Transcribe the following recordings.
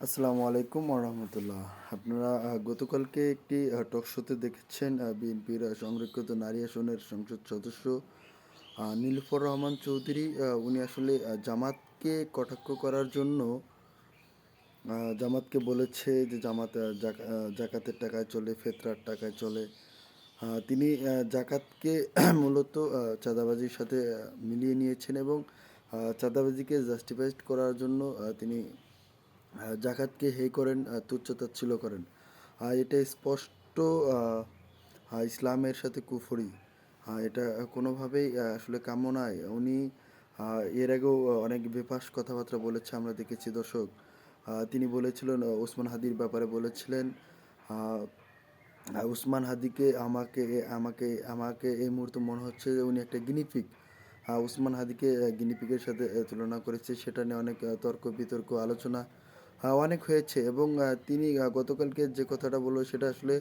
আসসালামু আলাইকুম রহমতুল্লাহ। আপনারা গতকালকে একটি টক শোতে দেখেছেন বিএনপির সংরক্ষিত নারী আসনের সংসদ সদস্য নীলুফার রহমান চৌধুরী। উনি আসলে জামাতকে কটাক্ষ করার জন্য জামাতকে বলেছে যে জামাত জাকাতের টাকায় চলে, ফেতরার টাকায় চলে। তিনি জাকাতকে মূলত চাঁদাবাজির সাথে মিলিয়ে নিয়েছেন এবং চাঁদাবাজিকে জাস্টিফাইড করার জন্য তিনি জাকাতকে হে করেন, তুচ্ছ-তাচ্ছিল্য করেন। এটা স্পষ্ট ইসলামের সাথে কুফরি। এটা কোনোভাবেই আসলে কাম্য নয়। উনি এর আগেও অনেক বেফাঁস কথাবার্তা বলেছে, আমরা দেখেছি দর্শক। তিনি বলেছিলেন, ওসমান হাদির ব্যাপারে বলেছিলেন, আহ, উসমান হাদিকে আমাকে আমাকে আমাকে এই মুহূর্তে মনে হচ্ছে যে উনি একটা গিনিপিগ। উসমান হাদিকে গিনিপিগের সাথে তুলনা করেছে, সেটা নিয়ে অনেক তর্ক বিতর্ক আলোচনা অনেক হয়েছে। এবং তিনি গতকালকে যে কথাটা বললো সেটা আসলে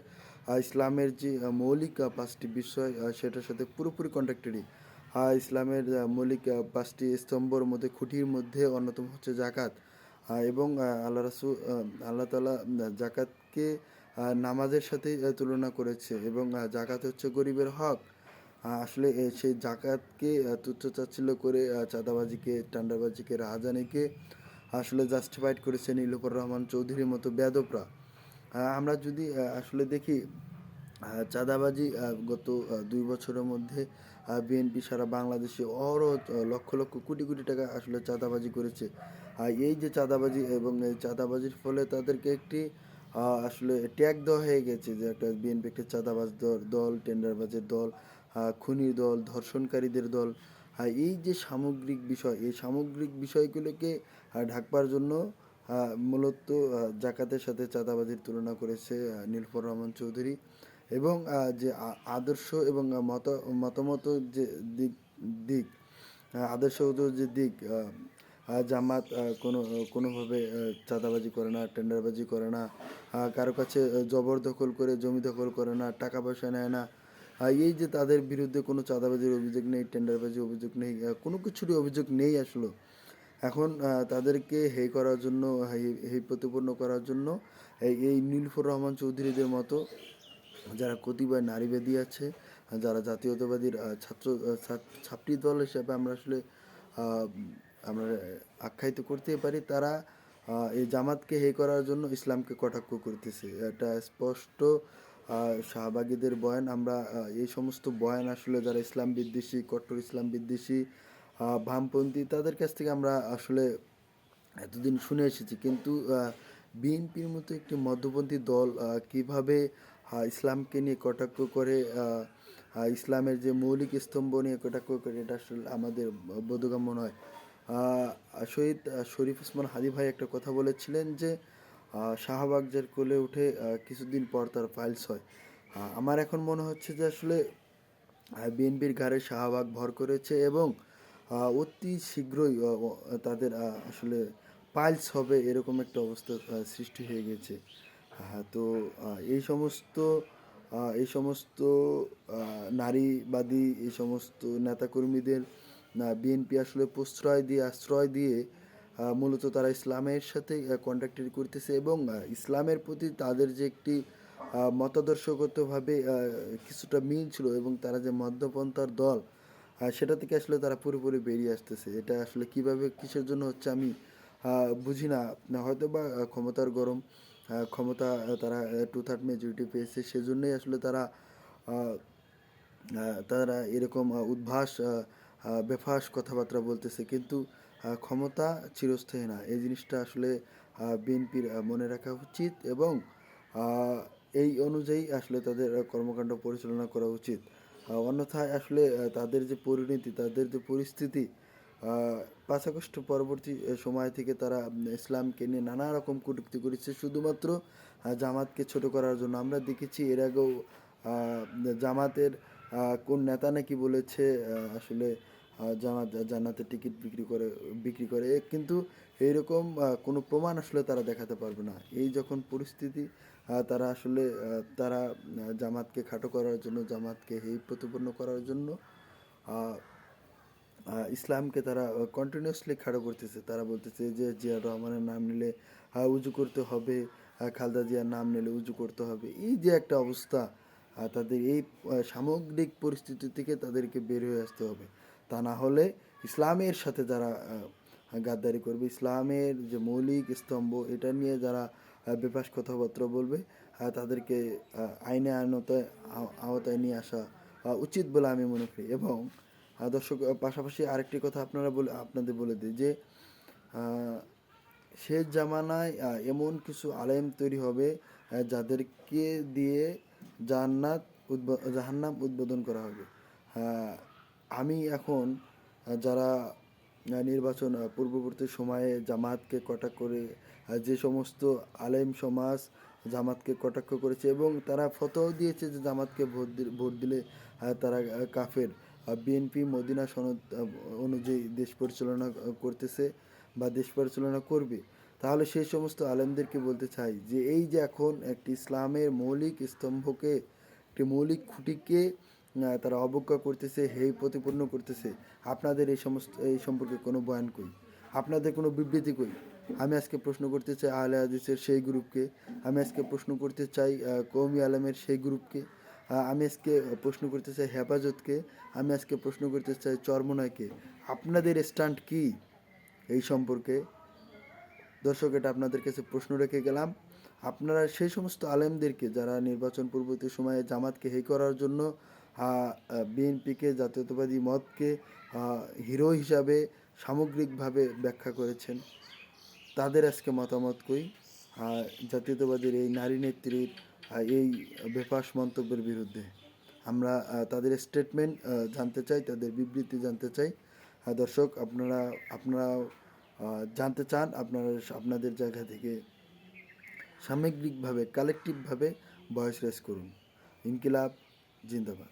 ইসলামের যে মৌলিক পাঁচটি বিষয় সেটার সাথে পুরোপুরি কন্ট্রাক্টরি। ইসলামের মৌলিক পাঁচটি স্তম্ভর মধ্যে, খুঁটির মধ্যে অন্যতম হচ্ছে জাকাত। এবং আল্লাহ রাসূল আল্লাহ তাআলা জাকাতকে নামাজের সাথে তুলনা করেছে এবং জাকাত হচ্ছে গরিবের হক। আসলে সেই জাকাতকে তুচ্ছ-তাচ্ছিল্য করে চাঁদাবাজিকে, টেন্ডারবাজিকে, রাহাজানিকে আসলে জাস্টিফাইড করেছে নীলুফার রহমান চৌধুরীর মতো বেয়াদবরা। আমরা যদি আসলে দেখি, চাঁদাবাজি গত ২ বছরের মধ্যে বিএনপি সারা বাংলাদেশে লক্ষ লক্ষ কোটি কোটি টাকা আসলে চাঁদাবাজি করেছে। এই যে চাঁদাবাজি এবং এই চাঁদাবাজির ফলে তাদেরকে একটি আসলে ট্যাগ দেওয়া হয়ে গেছে যে একটা বিএনপি একটা চাঁদাবাজ দল, টেন্ডারবাজের দল, খুনির দল, ধর্ষণকারীদের দল। এই যে সামগ্রিক বিষয়, এই সামগ্রিক বিষয়গুলোকে ঢাকবার জন্য মূলত জাকাতের সাথে চাঁদাবাজির তুলনা করেছে নীলুফার রহমান চৌধুরী। এবং যে আদর্শ এবং মতামত যে দিক দিক আদর্শগত যে দিক, জামাত কোনোভাবে চাঁদাবাজি করে না, টেন্ডারবাজি করে না, কারো কাছে জবরদখল করে জমি দখল করে না, টাকা পয়সা নেয় না। এই যে তাদের বিরুদ্ধে কোনো চাঁদাবাজির অভিযোগ নেই, টেন্ডারবাজির অভিযোগ নেই, কোনো কিছুরই অভিযোগ নেই আসলে। এখন তাদেরকে হে করার জন্য, হে প্রতিপন্ন করার জন্য এই নীলুফার রহমান চৌধুরীদের মতো যারা কতিপয় নারীবাদী আছে, যারা জাতীয়তাবাদীর ছাত্রী দল হিসেবে আমরা আসলে আহ, আমরা আখ্যায়িত করতেই পারি, তারা এই জামাতকে হে করার জন্য ইসলামকে কটাক্ষ করতেছে। এটা স্পষ্ট শাহবাগীদের বয়ান। আমরা এই সমস্ত বয়ান আসলে যারা ইসলাম বিদ্বেষী, কট্টর ইসলাম বিদ্বেষী, বামপন্থী, তাদের কাছ থেকে আমরা আসলে এতদিন শুনে এসেছি। কিন্তু বিএনপির মতো একটি মধ্যপন্থী দল কিভাবে ইসলামকে নিয়ে কটাক্ষ করে, ইসলামের যে মৌলিক স্তম্ভ নিয়ে কটাক্ষ করে, এটা আসলে আমাদের বোধগম্য নয়। শহীদ শরীফ ওসমান হাদি ভাই একটা কথা বলেছিলেন যে শাহবাগ যার কোলে উঠে কিছুদিন পর তার ফাইলস হয়। আমার এখন মনে হচ্ছে যে আসলে বিএনপির ঘাড়ে শাহবাগ ভর করেছে এবং অতি শীঘ্রই তাদের আসলে পাইলস হবে এরকম একটা অবস্থা সৃষ্টি হয়ে গেছে। তো এই সমস্ত নারীবাদী, এই সমস্ত নেতাকর্মীদের বিএনপি আসলে আশ্রয় দিয়ে মূলত তারা ইসলামের সাথে কন্ট্যাক্ট করতেছে এবং ইসলামের প্রতি তাদের যে একটি মতাদর্শগতভাবে কিছুটা মিল ছিল এবং তারা যে মধ্যপন্থার দল, সেটা থেকে আসলে তারা পুরোপুরি বেরিয়ে আসতেছে। এটা আসলে কিভাবে, কিসের জন্য হচ্ছে আমি বুঝি না। হয়তো বা ক্ষমতার গরম, ক্ষমতা, তারা 2/3 মেজরিটি পেয়েছে, সেজন্যই আসলে তারা এরকম বেফাঁস কথাবার্তা বলতেছে। কিন্তু ক্ষমতা চিরস্থায়ী না, এই জিনিসটা আসলে বিএনপির মনে রাখা উচিত এবং আহ, এই অনুযায়ী আসলে তাদের কর্মকাণ্ড পরিচালনা করা উচিত। অন্যথায় আসলে তাদের যে পরিণতি, তাদের যে পরিস্থিতি, 5 আগস্ট পরবর্তী সময় থেকে তারা ইসলামকে নিয়ে নানা রকম কটূক্তি করেছে শুধুমাত্র জামাতকে ছোট করার জন্য। আমরা দেখেছি এর আগেও জামাতের কোন নেতা নাকি বলেছে আসলে জামাত জান্নাতের টিকিট বিক্রি করে, কিন্তু এইরকম কোনো প্রমাণ আসলে তারা দেখাতে পারবে না। এই যখন পরিস্থিতি, তারা আসলে তারা জামাতকে খাটো করার জন্য, জামাতকে প্রতিপন্ন করার জন্য ইসলামকে তারা কন্টিনিউয়াসলি খাড়া করতেছে। তারা বলতেছে যে জিয়া রহমানের নাম নিলে উজু করতে হবে, খালেদা জিয়ার নাম নিলে উজু করতে হবে। এই যে একটা অবস্থা, তাদের এই সামগ্রিক পরিস্থিতি থেকে তাদেরকে বের হয়ে আসতে হবে। তা না হলে ইসলামের সাথে যারা গাদ্দারি করবে, ইসলামের যে মৌলিক স্তম্ভ এটা নিয়ে যারা বেফাস কথাবার্তা বলবে, তাদেরকে আইনে আইনতায় আওতায় নিয়ে আসা উচিত বলে আমি মনে করি। এবং দর্শক, পাশাপাশি আরেকটি কথা আপনাদের বলে দিই যে আহ, শেষ জামানায় এমন কিছু আলেম তৈরি হবে যাদেরকে দিয়ে জাহান্নাম উদ্বোধন করা হবে। আহ, আমি এখন যারা নির্বাচন পূর্ববর্তী সময়ে জামাতকে কটাক্ষ করে যে সমস্ত আলেম সমাজ জামাতকে কটাক্ষ করেছে এবং তারা ফতোয়াও দিয়েছে যে জামাতকে ভোট দিলে তারা কাফের, বিএনপি মদিনা সনদ অনুযায়ী দেশ পরিচালনা করতেছে বা দেশ পরিচালনা করবে, তাহলে সেই সমস্ত আলেমদেরকে বলতে চাই যে এই যে এখন একটি ইসলামের মৌলিক স্তম্ভকে, একটি মৌলিক খুঁটিকে তারা অবজ্ঞা করতেছে, হেয় প্রতিপন্ন করতেছে। আপনাদের এই সম্পর্কে কোনো বয়ান কই, আপনাদের কোনো বিবৃতি কই? আমি আজকে প্রশ্ন করতে চাই আহলে হাদিসের সেই গ্রুপকে, আমি আজকে প্রশ্ন করতে চাই কওমি আলেমের সেই গ্রুপকে, আমি আজকে প্রশ্ন করতে চাই হেফাজতকে, আমি আজকে প্রশ্ন করতে চাই চরমোনাইকে। আপনাদের স্ট্যান্ড কি এই সম্পর্কে? দর্শক, এটা আপনাদের কাছে প্রশ্ন রেখে গেলাম। আপনারা সেই সমস্ত আলেমদেরকে যারা নির্বাচন পূর্ববর্তী সময়ে জামাতকে হেয় করার জন্য বিএনপিকে, জাতীয়তাবাদী মতকে হিরো হিসাবে সামগ্রিকভাবে ব্যাখ্যা করেছেন, তাদের আজকে মতামত কই জাতীয়তাবাদীর এই নারী নেত্রীর এই বেফাস মন্তব্যের বিরুদ্ধে? আমরা তাদের স্টেটমেন্ট জানতে চাই, তাদের বিবৃতি জানতে চাই। দর্শক, আপনারা আপনারা জানতে চান, আপনাদের জায়গা থেকে সামগ্রিকভাবে কালেকটিভভাবে ভয়েস রেজ করুন। ইনকিলাব জিন্দাবাদ।